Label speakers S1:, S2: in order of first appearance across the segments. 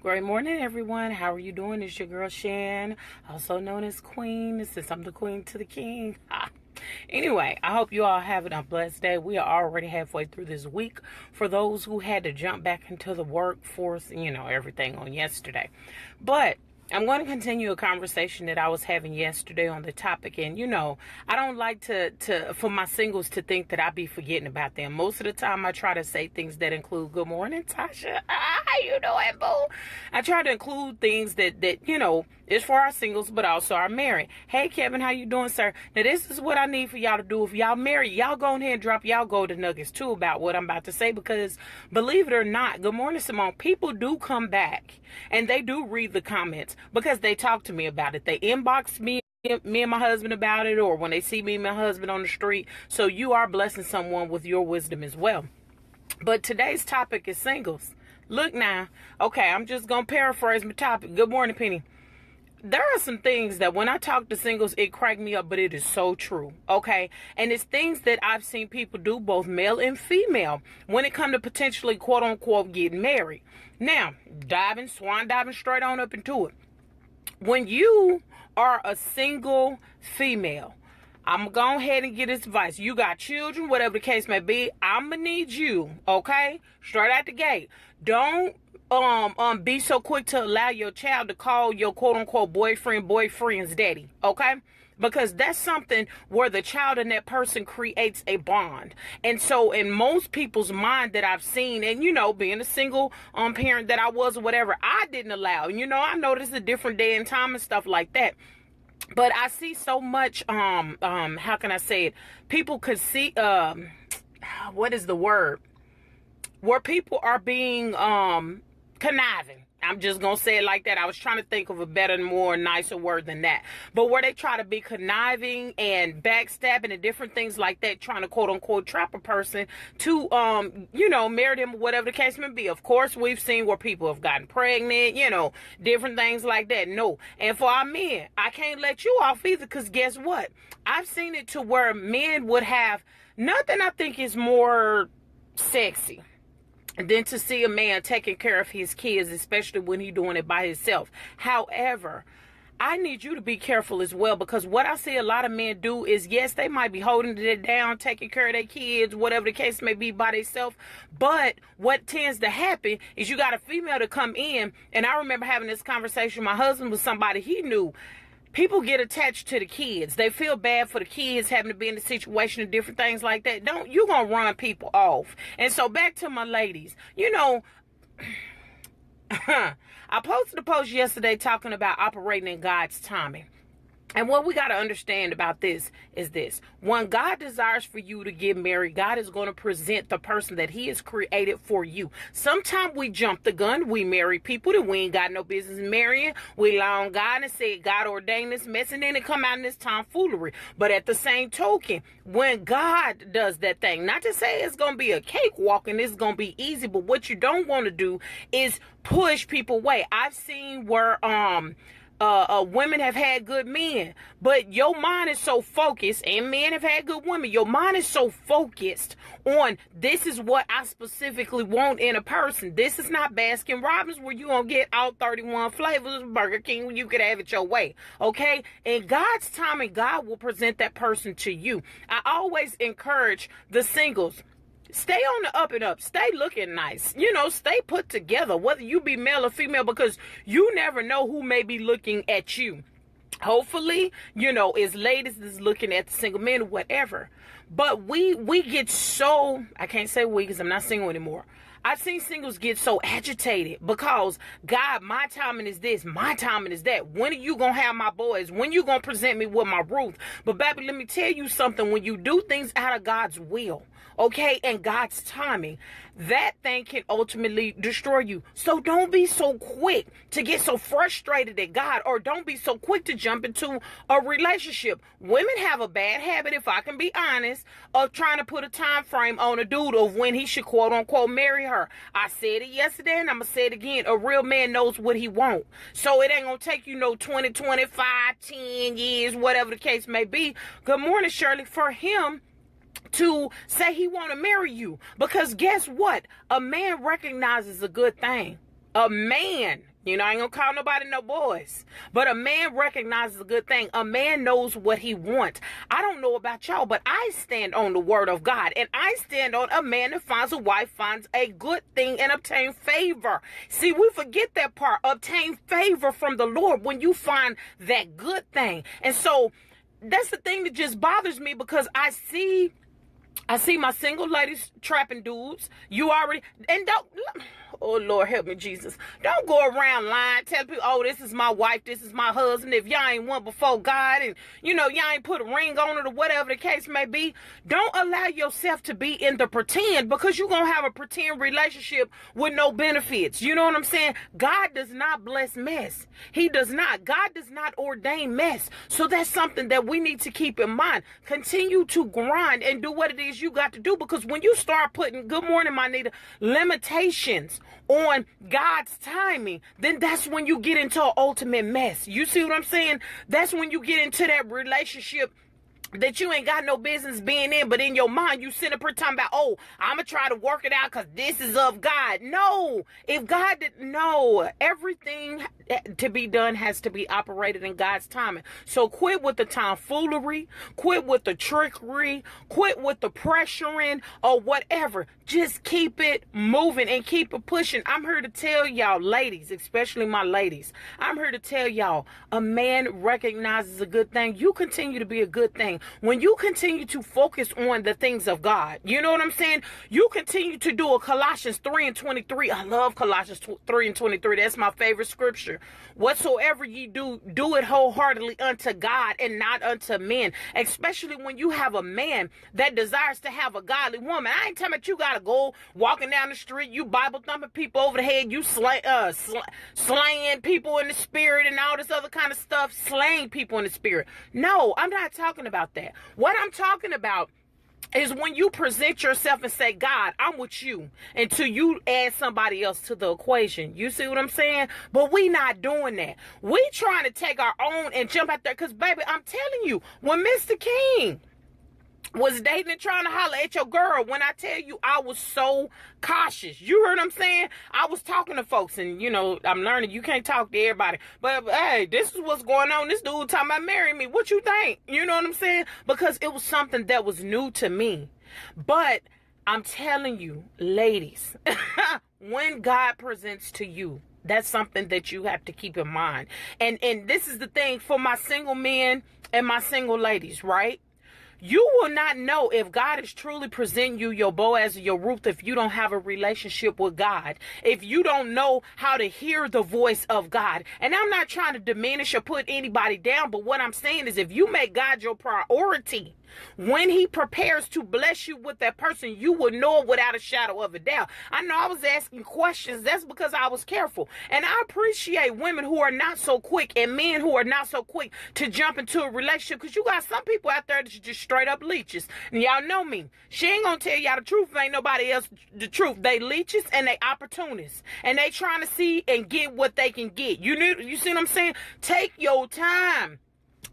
S1: Great morning, everyone. How are you doing? It's your girl Shan, also known as Queen. Since I'm the queen to the king. Anyway, I hope you all having a blessed day. We are already halfway through this week. For those who had to jump back into the workforce, everything on yesterday. But I'm going to continue a conversation that I was having yesterday on the topic. And, I don't like for my singles to think that I be forgetting about them. Most of the time, I try to say things that include, good morning, Tasha. How you doing, boo? I try to include things that is for our singles, but also our married. Hey, Kevin, how you doing, sir? Now, this is what I need for y'all to do. If y'all married, y'all go ahead and drop y'all golden nuggets, too, about what I'm about to say. Because, believe it or not, good morning, Simone, people do come back, and they do read the comments. Because they talk to me about it. They inbox me and my husband about it, or when they see me and my husband on the street. So you are blessing someone with your wisdom as well. But today's topic is singles. Look now. Okay, I'm just going to paraphrase my topic. Good morning, Penny. There are some things that when I talk to singles, it cracked me up, but it is so true, okay? And it's things that I've seen people do, both male and female, when it comes to potentially, quote-unquote, getting married. Now, swan diving straight on up into it. When you are a single female, I'm going to go ahead and get this advice. You got children, whatever the case may be, I'm going to need you, okay? Straight out the gate. Don't be so quick to allow your child to call your quote-unquote boyfriend's daddy, okay? Because that's something where the child and that person creates a bond. And so in most people's mind that I've seen, and being a single parent that I was or whatever, I didn't allow. I know this is a different day and time and stuff like that. But I see so much, how can I say it? People could see, what is the word? Where people are being conniving. I'm just going to say it like that. I was trying to think of a better, more nicer word than that. But where they try to be conniving and backstabbing and different things like that, trying to quote unquote trap a person to, marry them or whatever the case may be. Of course, we've seen where people have gotten pregnant, different things like that. No. And for our men, I can't let you off either, because guess what? I've seen it to where men would have nothing I think is more sexy than to see a man taking care of his kids, especially when he's doing it by himself. However, I need you to be careful as well, because what I see a lot of men do is, yes, they might be holding it down, taking care of their kids, whatever the case may be, by themselves. But what tends to happen is you got a female to come in, and I remember having this conversation with my husband with somebody he knew. People get attached to the kids. They feel bad for the kids having to be in the situation and different things like that. You're going to run people off. And so back to my ladies, I posted a post yesterday talking about operating in God's timing. And what we got to understand about this is this. When God desires for you to get married, God is going to present the person that he has created for you. Sometimes we jump the gun. We marry people that we ain't got no business marrying. We lie on God and say God ordained this mess, and then it come out in this tomfoolery. But at the same token, when God does that thing, not to say it's going to be a cakewalk and it's going to be easy, but what you don't want to do is push people away. I've seen where women have had good men, but your mind is so focused, and men have had good women. Your mind is so focused on, this is what I specifically want in a person. This is not Baskin Robbins where you gonna get all 31 flavors of Burger King when you could have it your way. Okay? In God's timing, God will present that person to you. I always encourage the singles, stay on the up and up. Stay looking nice. Stay put together, whether you be male or female, because you never know who may be looking at you. Hopefully, as ladies is looking at the single men or whatever. But we get so, I can't say we because I'm not single anymore. I've seen singles get so agitated because, God, my timing is this, my timing is that. When are you going to have my boys? When you going to present me with my Ruth? But baby, let me tell you something. When you do things out of God's will, okay, and God's timing, that thing can ultimately destroy you. So don't be so quick to get so frustrated at God, or don't be so quick to jump into a relationship. Women have a bad habit, if I can be honest, of trying to put a time frame on a dude of when he should quote unquote marry her. I said it yesterday and I'm gonna say it again. A real man knows what he wants. So it ain't gonna take 20, 25, 10 years, whatever the case may be. Good morning, Shirley. For him to say he want to marry you, because guess what? A man recognizes a good thing. A man You know, I ain't gonna call nobody no boys. But a man recognizes a good thing. A man knows what he wants. I don't know about y'all, but I stand on the word of God. And I stand on a man that finds a wife, finds a good thing, and obtain favor. See, we forget that part. Obtain favor from the Lord when you find that good thing. And so that's the thing that just bothers me, because I see my single ladies trapping dudes. You already, and don't, oh Lord help me Jesus, don't go around lying, tell people, oh, this is my wife, this is my husband, if y'all ain't one before God, and you know, y'all ain't put a ring on it, or whatever the case may be. Don't allow yourself to be in the pretend, because you're gonna have a pretend relationship with no benefits. You know what I'm saying? God does not bless mess. He does not. God does not ordain mess. So that's something that we need to keep in mind. Continue to grind and do what it is you got to do, because when you start putting, good morning my Nita, limitations on God's timing, then that's when you get into an ultimate mess. You see what I'm saying? That's when you get into that relationship that you ain't got no business being in, but in your mind you sit up here talking about, oh, I'm gonna try to work it out because this is of God. No, if God didn't know, everything to be done has to be operated in God's timing. So quit with the tomfoolery, quit with the trickery, quit with the pressuring or whatever. Just keep it moving and keep it pushing. I'm here to tell y'all, ladies, especially my ladies, I'm here to tell y'all, a man recognizes a good thing. You continue to be a good thing. When you continue to focus on the things of God, you know what I'm saying? You continue to do a Colossians 3:23. I love Colossians 3:23. That's my favorite scripture. Whatsoever ye do, do it wholeheartedly unto God and not unto men. Especially when you have a man that desires to have a godly woman. I ain't talking about you gotta go walking down the street, you Bible thumping people over the head, you slaying people in the spirit and all this other kind of stuff, slaying people in the spirit. No, I'm not talking about that. What I'm talking about is when you present yourself and say, God, I'm with you, until you add somebody else to the equation. You see what I'm saying? But we not doing that. We trying to take our own and jump out there. Because, baby, I'm telling you, when Mr. King was dating and trying to holler at your girl, when I tell you I was so cautious, you heard what I'm saying? I was talking to folks, and you know, I'm learning you can't talk to everybody, but hey, this is what's going on. This dude talking about marrying me. What you think? You know what I'm saying? Because it was something that was new to me. But I'm telling you, ladies, when God presents to you, that's something that you have to keep in mind. And this is the thing for my single men and my single ladies, right? You will not know if God is truly presenting you your Boaz or your Ruth if you don't have a relationship with God. If you don't know how to hear the voice of God. And I'm not trying to diminish or put anybody down, but what I'm saying is if you make God your priority, when he prepares to bless you with that person, you will know it without a shadow of a doubt. I know I was asking questions. That's because I was careful. And I appreciate women who are not so quick and men who are not so quick to jump into a relationship, because you got some people out there that's just straight up leeches. And y'all know me. She ain't gonna tell y'all the truth. Ain't nobody else the truth. They leeches and they opportunists. And they trying to see and get what they can get. You see what I'm saying? Take your time.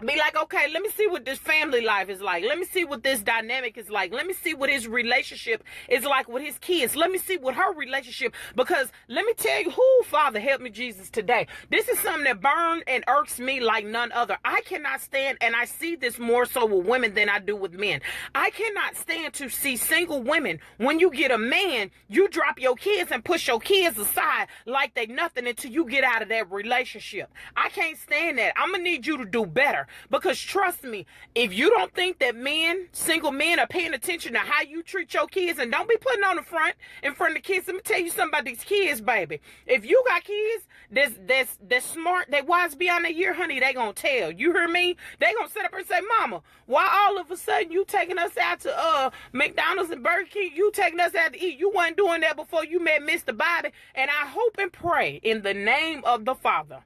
S1: Be like, okay, let me see what this family life is like. Let me see what this dynamic is like. Let me see what his relationship is like with his kids. Let me see what her relationship, because let me tell you, who, Father, help me, Jesus, today. This is something that burns and irks me like none other. I cannot stand, and I see this more so with women than I do with men. I cannot stand to see single women. When you get a man, you drop your kids and push your kids aside like they nothing until you get out of that relationship. I can't stand that. I'm going to need you to do better. Because trust me, if you don't think that men, single men, are paying attention to how you treat your kids, and don't be putting on the front in front of the kids. Let me tell you something about these kids, baby. If you got kids that's smart, they wise beyond a year, honey, they gonna tell. You hear me? They gonna sit up and say, Mama, why all of a sudden you taking us out to McDonald's and Burger King? You taking us out to eat. You wasn't doing that before you met Mr. Bobby. And I hope and pray in the name of the Father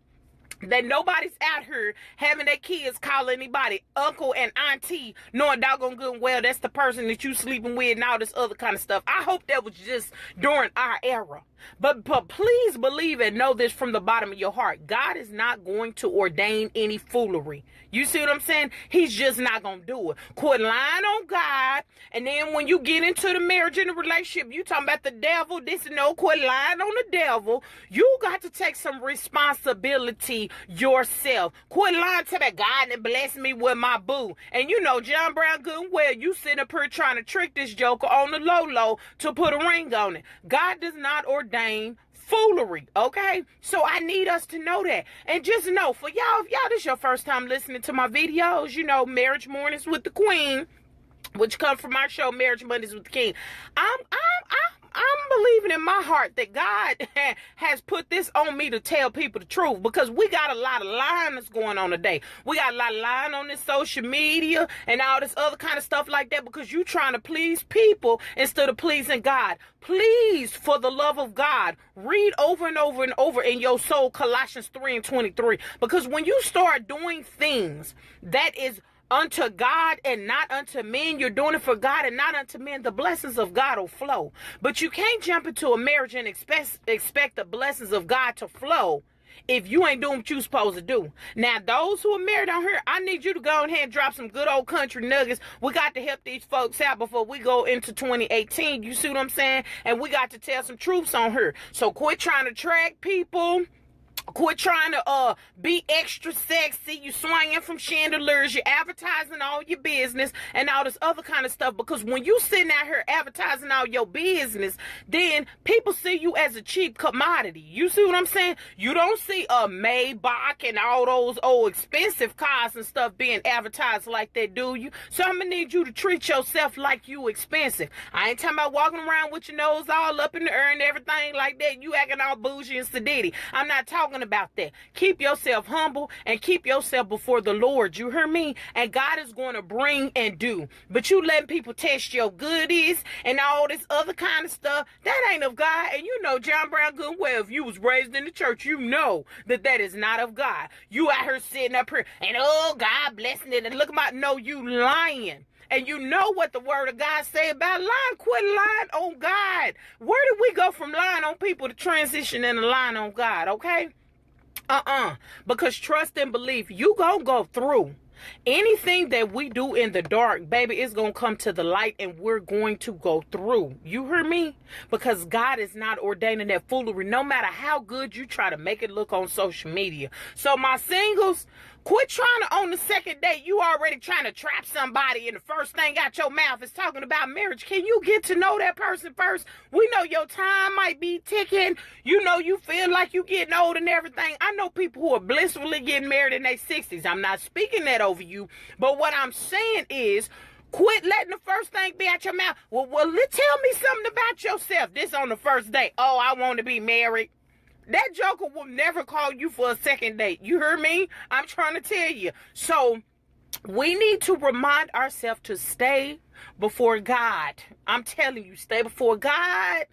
S1: that nobody's out here having their kids call anybody uncle and auntie, knowing doggone good and well that's the person that you sleeping with and all this other kind of stuff. I hope that was just during our era. But please believe and know this from the bottom of your heart. God is not going to ordain any foolery. You see what I'm saying? He's just not going to do it. Quit lying on God. And then when you get into the marriage and the relationship, you talking about the devil. Quit lying on the devil. You got to take some responsibility yourself. Quit lying to that God that blessed me with my boo. And you know, John Brown good and well, you sitting up here trying to trick this joker on the low to put a ring on it. God does not ordain foolery, okay? So I need us to know that. And just know, for y'all, if y'all this your first time listening to my videos, you know, Marriage Mornings with the Queen, which come from my show, Marriage Mondays with the King. I'm believing in my heart that God has put this on me to tell people the truth, because we got a lot of lying that's going on today. We got a lot of lying on this social media and all this other kind of stuff like that, because you trying to please people instead of pleasing God. Please, for the love of God, read over and over and over in your soul Colossians 3:23, because when you start doing things that is unto God and not unto men, you're doing it for God and not unto men, the blessings of God will flow. But you can't jump into a marriage and expect the blessings of God to flow if you ain't doing what you're supposed to do. Now, those who are married on here, I need you to go ahead and drop some good old country nuggets. We got to help these folks out before we go into 2018. You see what I'm saying? And we got to tell some truths on here. So quit trying to track people. Quit trying to be extra sexy. You swinging from chandeliers. You're advertising all your business and all this other kind of stuff. Because when you sitting out here advertising all your business, then people see you as a cheap commodity. You see what I'm saying? You don't see a Maybach and all those old expensive cars and stuff being advertised like that, do you? So I'm going to need you to treat yourself like you expensive. I ain't talking about walking around with your nose all up in the air and everything like that. You acting all bougie and sedity. I'm not talking about that. Keep yourself humble and keep yourself before the Lord. You hear me? And God is going to bring and do. But you letting people test your goodies and all this other kind of stuff, that ain't of God. And you know, John Brown good and well, if you was raised in the church, you know that that is not of God. You out here sitting up here and, oh, God blessing it. And look about, no, you lying. And you know what the word of God say about lying. Quit lying on God. Where did we go from lying on people to transition into lying on God, okay? Because trust and belief, you gonna go through. Anything that we do in the dark, baby, is going to come to the light and we're going to go through. You hear me? Because God is not ordaining that foolery, no matter how good you try to make it look on social media. So my singles, quit trying to, on the second date, you already trying to trap somebody and the first thing out your mouth is talking about marriage. Can you get to know that person first? We know your time might be ticking. You know, you feel like you getting old and everything. I know people who are blissfully getting married in their 60s. I'm not speaking that over you. But what I'm saying is, quit letting the first thing be out your mouth. Well, tell me something about yourself. This on the first date. Oh, I want to be married. That joker will never call you for a second date. You hear me? I'm trying to tell you. So we need to remind ourselves to stay before God. I'm telling you, stay before God.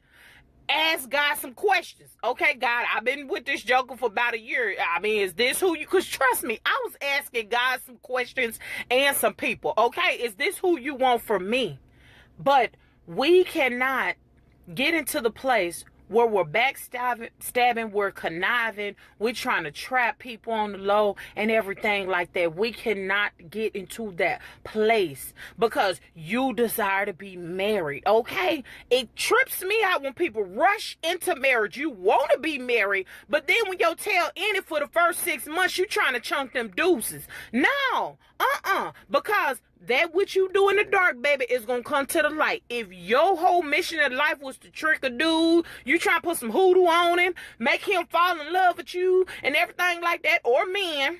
S1: Ask God some questions. Okay, God, I've been with this joker for about a year. I mean, is this who you... Because trust me, I was asking God some questions and some people. Okay, is this who you want from me? But we cannot get into the place where we're backstabbing, we're conniving, we're trying to trap people on the low and everything like that. We cannot get into that place because you desire to be married, okay? It trips me out when people rush into marriage. You want to be married, but then when your tail in it for the first 6 months, you trying to chunk them deuces. No, because that what you do in the dark, baby, is going to come to the light. If your whole mission in life was to trick a dude, you try to put some hoodoo on him, make him fall in love with you and everything like that, or men,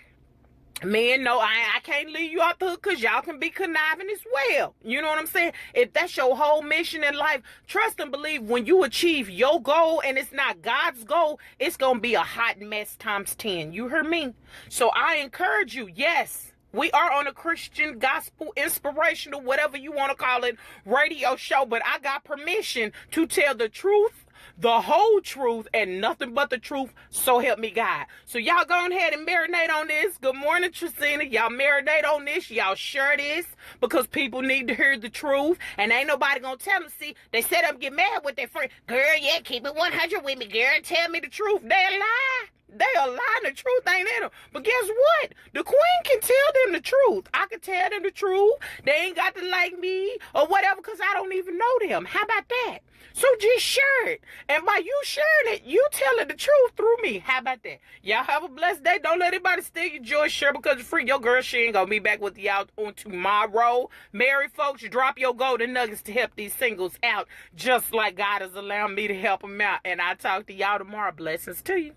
S1: no, I can't leave you out the hook because y'all can be conniving as well. You know what I'm saying? If that's your whole mission in life, trust and believe when you achieve your goal and it's not God's goal, it's going to be a hot mess times 10. You hear me? So I encourage you, yes. We are on a Christian, gospel, inspirational, whatever you want to call it, radio show. But I got permission to tell the truth the whole truth, and nothing but the truth, so help me God. So y'all go ahead and marinate on this. Good morning, Tracina. Y'all marinate on this. Y'all share this, because people need to hear the truth, and ain't nobody gonna tell them. See, they set up get mad with their friend. Girl, yeah, keep it 100 with me, girl. Tell me the truth. They lie. They are lying. The truth ain't in them. But guess what? The queen can tell them the truth. I can tell them the truth. They ain't got to like me or whatever, because I don't even know them. How about that? So just share it. And by you sharing it, you telling the truth through me. How about that? Y'all have a blessed day. Don't let anybody steal your joy. Share because it's free. Your girl, she ain't going to be back with y'all on tomorrow. Married folks, drop your golden nuggets to help these singles out, just like God has allowed me to help them out. And I'll talk to y'all tomorrow. Blessings to you.